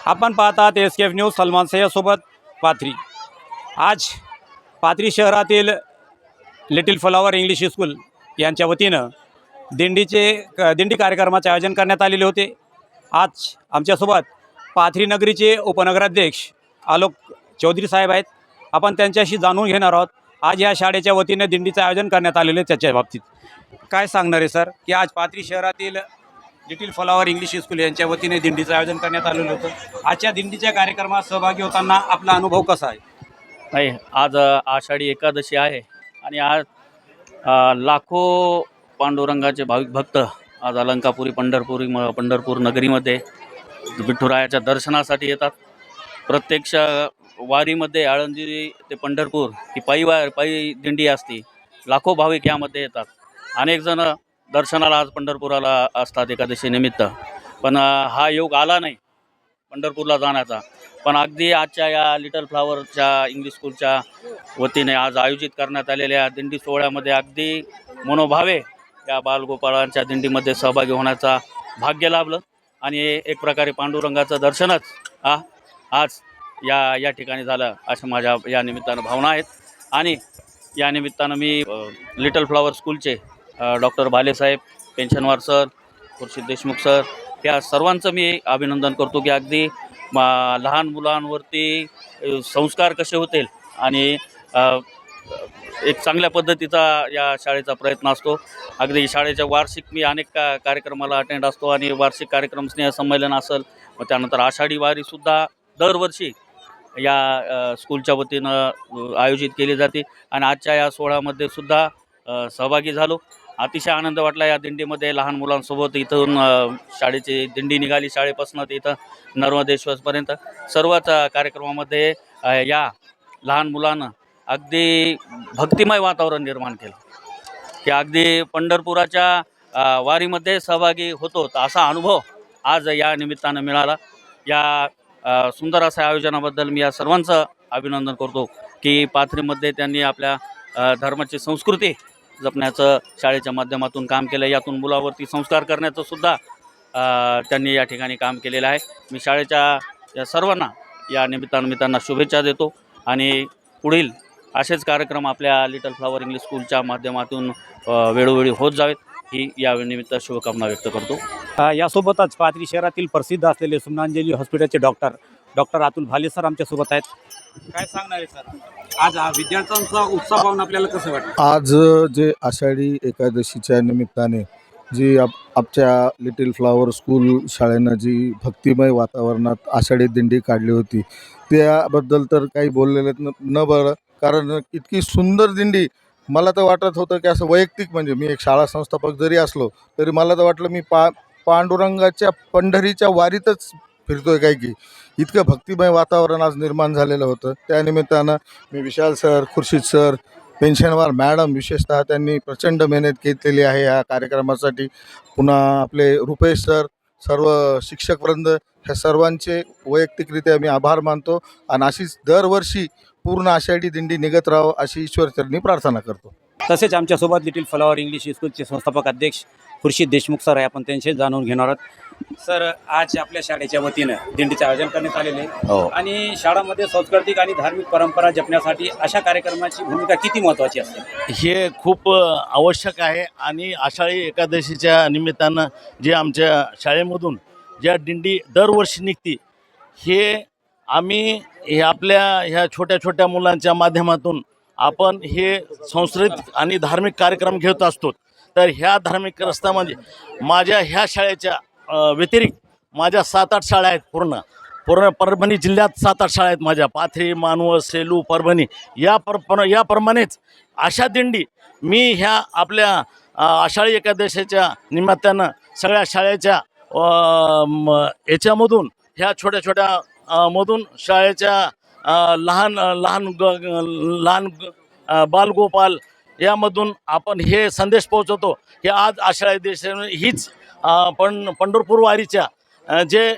आपण पाहतात SKF news Salman सय्यदसोबत Pathri. आज पाथरी शहरातील लिटिल फ्लॉवर इंग्लिश स्कूल यांच्या वतीनं दिंडी कार्यक्रमाचे आयोजन करण्यात आलेले होते। आज आमच्यासोबत पाथरी नगरीचे उपनगराध्यक्ष आलोक चौधरी साहेब आहेत। आपण त्यांच्याशी जाणून घेणार आहोत आज या शाळेच्या वतीने दिंडीचे आयोजन करण्यात आलेले त्याच्या बाबतीत काय सांगणार आहे सर की आज पाथरी शहरातील लिटिल फ्लॉवर इंग्लिश स्कूल यांच्या वतीने दिंडीचं आयोजन करण्यात आलेलं होतं। आजच्या दिंडीच्या कार्यक्रमात सहभागी होताना आपला अनुभव कसा आहे? नाही, आज आषाढी एकादशी आहे आणि आज लाखो पांडुरंगाचे भाविक भक्त आज अलंकापुरी पंढरपूर नगरीमध्ये विठुरायाच्या दर्शनासाठी येतात। प्रत्यक्ष वारीमध्ये आळंदी ते पंढरपूर ही पायी दिंडी असते। लाखो भाविक यामध्ये येतात। अनेक जण दर्शनाला आज पंढरपुराला असतात एकादशी निमित्त, पण हा योग आला नाही पंढरपूरला जाण्याचा। पण अगदी आजच्या या लिटल फ्लॉवरच्या इंग्लिश स्कूलच्या वतीने आज आयोजित करण्यात आलेल्या दिंडी सोहळ्यामध्ये अगदी मनोभावे या बालगोपाळांच्या दिंडीमध्ये सहभागी होण्याचा भाग्य लाभलं आणि एक प्रकारे पांडुरंगाचं दर्शनच आज या ठिकाणी झालं अशा माझ्या या निमित्तानं भावना आहेत। आणि या निमित्तानं मी लिटल फ्लॉवर स्कूलचे डॉक्टर भालेसाहेब, पेन्शनवार सर, खुर्शीद देशमुख सर या सर्वांचं मी अभिनंदन करतो की अगदी लहान मुलांवरती संस्कार कसे होतील आणि एक चांगल्या पद्धतीचा या शाळेचा प्रयत्न असतो। अगदी शाळेच्या वार्षिक मी अनेक कार्यक्रमाला अटेंड असतो आणि वार्षिक कार्यक्रम स्नेहसंमेलन असेल, मग त्यानंतर आषाढी वारीसुद्धा दरवर्षी या स्कूलच्या वतीनं आयोजित केली जाते आणि आजच्या या सोहळ्यामध्ये सुद्धा सहभागी झालो। अतिशय आनंद वाटला या दिंडीमध्ये लहान मुलांसोबत। इथून शाळेची दिंडी निघाली शाळेपासून ते इथं नर्मदेश्वरपर्यंत सर्वच कार्यक्रमामध्ये या लहान मुलांना अगदी भक्तिमय वातावरण निर्माण केलं की अगदी पंढरपुराच्या वारीमध्ये सहभागी होतो असा अनुभव आज या निमित्तानं मिळाला। या सुंदर अशा आयोजनाबद्दल मी या सर्वांचं अभिनंदन करतो की पाथरीमध्ये त्यांनी आपल्या धर्माची संस्कृती जपण्याचं शाळेच्या माध्यमातून काम केलं। यातून मुलावरती संस्कार करण्याचं सुद्धा त्यांनी या ठिकाणी काम केलेलं आहे। मी शाळेच्या या सर्वांना या निमित्तानं मी त्यांना शुभेच्छा देतो आणि पुढील असेच कार्यक्रम आपल्या लिटल फ्लॉवर इंग्लिश स्कूलच्या माध्यमातून वेळोवेळी होत जावेत ही या निमित्त शुभकामना व्यक्त करतो। यासोबतच पाथरी शहरातील प्रसिद्ध असलेले सुमनांजली हॉस्पिटलचे डॉक्टर अतुल भाले सर आमच्यासोबत आहेत। काय सांगणार आहे सर, आज विद्यार्थ्यांचा उत्साह पाहून आपल्याला कसं वाटतं? आज जे आषाढी एकादशीच्या निमित्ताने जी आमच्या लिटिल फ्लॉवर स्कूल शाळेनं जी भक्तिमय वातावरणात आषाढी दिंडी काढली होती त्याबद्दल तर काही बोललेलं न बरं, कारण इतकी सुंदर दिंडी मला तर वाटत होतं की असं वैयक्तिक म्हणजे मी एक शाळा संस्थापक जरी असलो तरी मला तर वाटलं मी पांडुरंगाच्या पंढरीच्या वारीतच फिरतोय काय की इतकं भक्तिमय वातावरण आज निर्माण झालेलं होतं। त्यानिमित्तानं मी विशाल सर, खुर्शीद सर, पेन्शनवार मॅडम विशेषतः त्यांनी प्रचंड मेहनत घेतलेली आहे या कार्यक्रमासाठी। पुन्हा आपले रुपेश सर, सर्व शिक्षकवृंद ह्या सर्वांचे वैयक्तिकरित्या मी आभार मानतो आणि अशीच दरवर्षी पूर्ण आषाढी दिंडी निघत राहो अशी ईश्वरचरणी प्रार्थना करतो। तसेच आमच्यासोबत लिटिल फ्लॉवर इंग्लिश स्कूलचे संस्थापक अध्यक्ष खुर्शीद देशमुख सर आहे, आपण त्यांचे जाणून घेणार आहोत। सर, आज आपल्या शाळेच्या वतीनं दिंडीचे आयोजन करण्यात आलेले आहे आणि शाळांमध्ये सांस्कृतिक आणि धार्मिक परंपरा जपण्यासाठी अशा कार्यक्रमाची भूमिका किती महत्त्वाची असते? हे खूप आवश्यक आहे आणि आषाढी एकादशीच्या निमित्तानं जे आमच्या शाळेमधून ज्या दिंडी दरवर्षी निघते हे आम्ही आपल्या ह्या छोट्या छोट्या मुलांच्या माध्यमातून आपण हे सांस्कृतिक आणि धार्मिक कार्यक्रम घेत असतो। तर ह्या धार्मिक रस्त्यामध्ये माझ्या ह्या शाळेच्या व्यतिरिक्त माझ्या 7-8 शाळा आहेत। पूर्ण परभणी जिल्ह्यात 7-8 शाळा आहेत माझ्या, पाथरी, मानवस, सेलू, परभणी याप्रमाणेच अशा दिंडी मी ह्या आपल्या आषाढी एकादशीच्या निमित्तानं सगळ्या शाळेच्या याच्यामधून ह्या छोट्या छोट्या मधून शाळेच्या लहान बालगोपाल यामधून आपण हे संदेश पोहोचवतो की आज आषाढी देश हीच पंढरपूर वारीच्या जे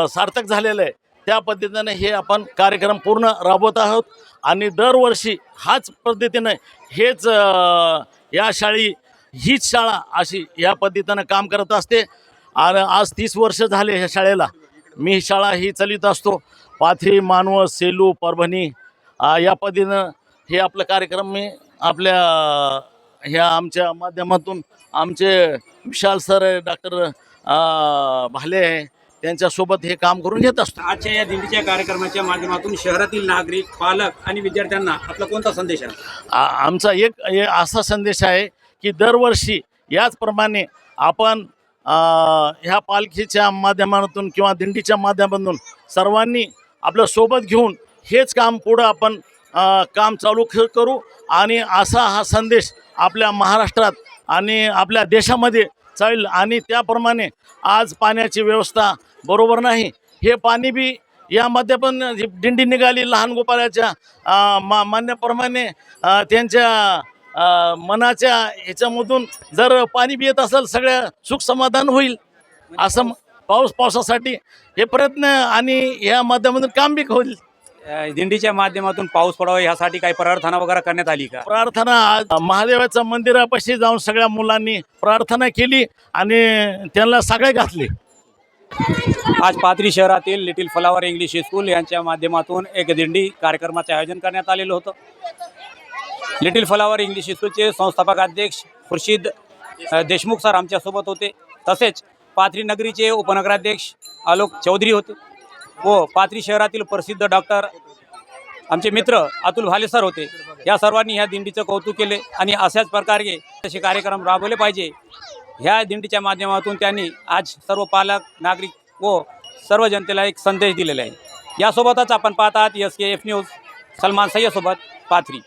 सार्थक झालेलं आहे त्या पद्धतीने हे आपण कार्यक्रम पूर्ण राबवत आहोत आणि दरवर्षी हाच पद्धतीने हेच या हीच शाळा अशी या पद्धतीनं काम करत असते। आणि आज 30 वर्ष झाले ह्या शाळेला मी शाळा ही चालित असतो. पाथरी, मानवस, सेलू, परभणी या पद्धतीनं हे आपलं कार्यक्रम मी आपल्या ह्या आमच्या माध्यमातून आमचे विशाल सर डॉक्टर भाले आहे त्यांच्यासोबत हे काम करून घेत असतो. आजच्या या दिंडीच्या कार्यक्रमाच्या माध्यमातून शहरातील नागरिक, पालक आणि विद्यार्थ्यांना आपला कोणता संदेश आहे? आमचा एक असा संदेश आहे की दरवर्षी याचप्रमाणे आपण ह्या पालखीच्या माध्यमातून किंवा दिंडीच्या माध्यमातून सर्वांनी आपल्या सोबत घेऊन हेच काम पुढं आपण काम चालू करू आणि असा हा संदेश आपल्या महाराष्ट्रात आणि आपल्या देशामध्ये चालेल. आणि त्याप्रमाणे आज पाण्याची व्यवस्था बरोबर नाही, हे पाणी बी यामध्ये पण दिंडी निघाली लहान गोपाळाच्या मान्याप्रमाणे त्यांच्या मनाच्या ह्याच्यामधून जर पाणी बी येत असेल सगळ्या सुख समाधान होईल. असं पावसासाठी हे प्रयत्न आणि या माध्यमातून काम बी होईल. दिंडीच्या माध्यमातून पाऊस पडावा यासाठी काही प्रार्थना वगैरे करण्यात आली का? प्रार्थना आज महादेवाच्या मंदिरापाशी जाऊन सगळ्या मुलांनी प्रार्थना केली आणि त्यांना सगळे घातले. आज पाथरी शहरातील लिटिल फ्लॉवर इंग्लिश स्कूल यांच्या माध्यमातून एक दिंडी कार्यक्रमाचे आयोजन करण्यात आलेलं होतं. लिटिल फ्लॉवर इंग्लिश स्कूलचे संस्थापक अध्यक्ष खुर्शीद देशमुख सर आमच्यासोबत होते. तसेच पाथरी नगरीचे उपनगराध्यक्ष आलोक चौधरी होते व पाथरी शहरातील प्रसिद्ध डॉक्टर आमचे मित्र अतुल भाले सर होते. या सर्वांनी ह्या दिंडीचं कौतुक केले आणि अशाच प्रकारे असे कार्यक्रम राबवले पाहिजे. ह्या दिंडीच्या माध्यमातून त्यांनी आज सर्व पालक, नागरिक व सर्व जनतेला एक संदेश दिलेला आहे. यासोबतच आपण पाहतात SKF न्यूज, सलमान सय्यदसोबत पाथरी.